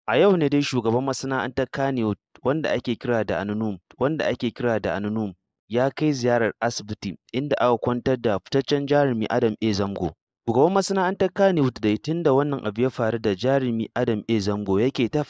A yau ne dai shugaban masana'antar Kannywood wanda ake kira da Anunum ya kai ziyarar asibiti inda aka kwantar da fitaccen jarumi Adam A. Zango. Shugaban masana'antar Kannywood dai tun da wannan abu ya faru da jarumi Adam A. Zango yake ta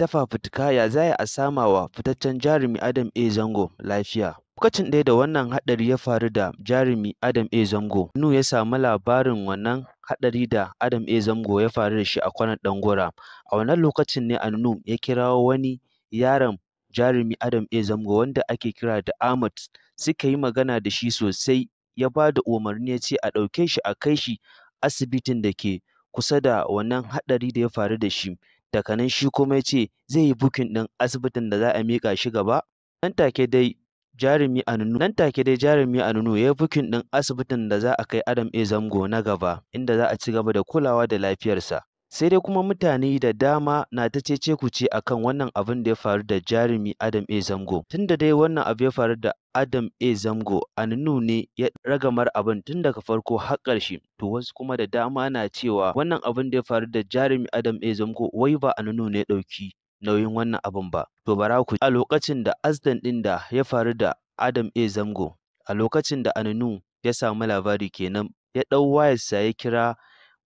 fafutuka ya za a sama wa fitaccen jarumi Adam A. Zango lafiya. Lokacin da wannan haɗari ya faru da jarumi Adam A. Zango, Nu ya samu labarin wannan haɗari da Adam A. Zango ya faru da shi a Kwanar Ɗangora. A wannan lokacin ne Anunu ya kirawo wani yaron jarumi Adam A. Zango wanda ake kira da Ahmad, suka yi magana da shi sosai, ya ba da umarni ya ce a ɗauke shi a kai shi asibitin da ke kusa da wannan haɗari da ya faru da shi. Daga nan shi kuma ya ce zai yi bukin ɗin asibitin da za a miƙa shi gaba. Nan take dai jarumi Anunu ya yi bukin ɗin asibitin da za a kai Adam A. Zango na gaba, inda za a ci gaba da kulawa da lafiyarsa. Sai dai kuma mutane da dama na ta cece-kuce a kan wannan abin da ya faru da jarumi Adam A. Zango. Tun da dai wannan abu ya faru da Adam A. Zango, Anunu ne ya ragamar abin tun daga farko har ƙarshe. To wasu kuma da dama na cewa wannan abin da ya faru da jarumi Adam A. Zango wai ba Anunu ne ya ɗauki nauyin wannan abin ba. To bara ku a lokacin da accident ɗin da ya faru da Adam A. Zango, a lokacin da Anunu ya samu labari kenan, ya ɗau wayarsa ya kira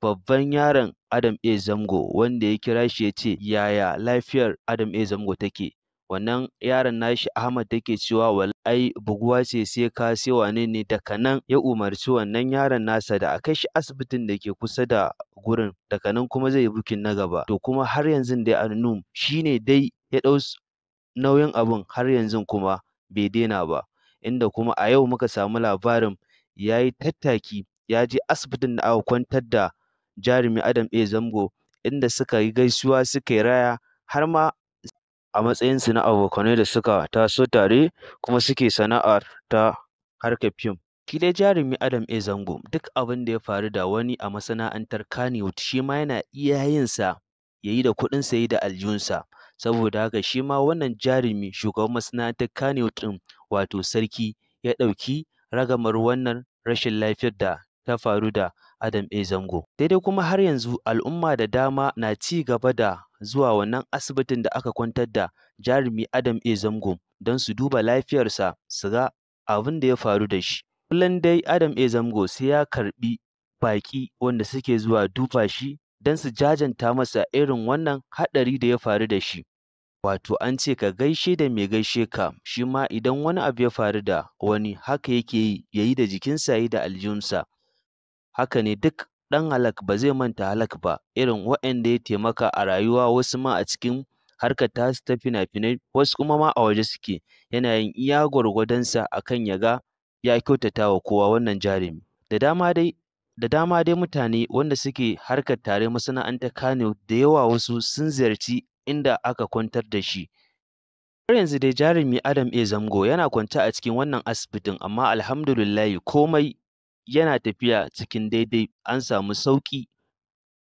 babban yaron Adam A. Zango, wanda ya kira shi ya ce yaya lafiyar Adam A. Zango take. Wannan yaron nashi Ahmad take cewa wallahi buguwa ce sai ka sai wane ne. Daga nan ya umarci wannan yaron nasa da a kai shi asibitin da ke kusa da gurin, daga nan kuma zai yi bukin na gaba. To kuma har yanzu dai Anunu shi ne dai ya ɗau nauyin abun, har yanzu kuma bai daina ba, inda kuma a yau muka samu labarin ya yi tattaki ya je asibitin da aka kwantar da jarumi Adam A. Zango, inda suka yi gaisuwa, suka yi raya, har ma a matsayinsu na abokanai da suka taso tare kuma suke sana'ar ta harkar fim. Shi dai jarumi Adam A. Zango duk abin da ya faru da wani a masana'antar Kannywood shi ma yana iya yinsa, ya yi da kuɗinsa, ya yi da aljihunsa. Saboda haka shi ma wannan jarumi shugaban masana'antar Kannywood ɗin, wato sarki, ya ɗauki ragamar wannan rashin lafiyar da ta faru da Adam A. Zango. Sai dai kuma har yanzu al'umma da dama na ci gaba da zuwa wannan asibitin da aka kwantar da jarumi Adam A. Zango don su duba lafiyarsa, su ga abin da ya faru da shi. Kullum dai Adam A. Zango sai ya karɓi baƙi wanda suke zuwa duba shi don su jajanta masa irin wannan haɗari da ya faru da shi. Wato an ce ka gaishe da mai gaishe ka, shi ma idan wani abu ya faru da wani haka yake yi, ya yi da jikinsa, ya yi da aljihunsa. Haka ne, duk ɗan halak ba zai manta halak ba, irin waɗanda ya taimaka a rayuwa, wasu ma a cikin harkar tasu ta fina-finai, wasu kuma ma a waje suke, yana yin iya gwargwadonsa a kan ya ga ya kyautata wa kowa wannan jarumi. Da dama dai mutane wanda suke harkar tare masana'antar Kano da yawa, wasu sun ziyarci inda aka kwantar da shi. Har yanzu dai jarumi Adam A. Zango yana kwance a cikin wannan asibitin, amma alhamdulillahi komai yana tafiya cikin daidai, an samu sauƙi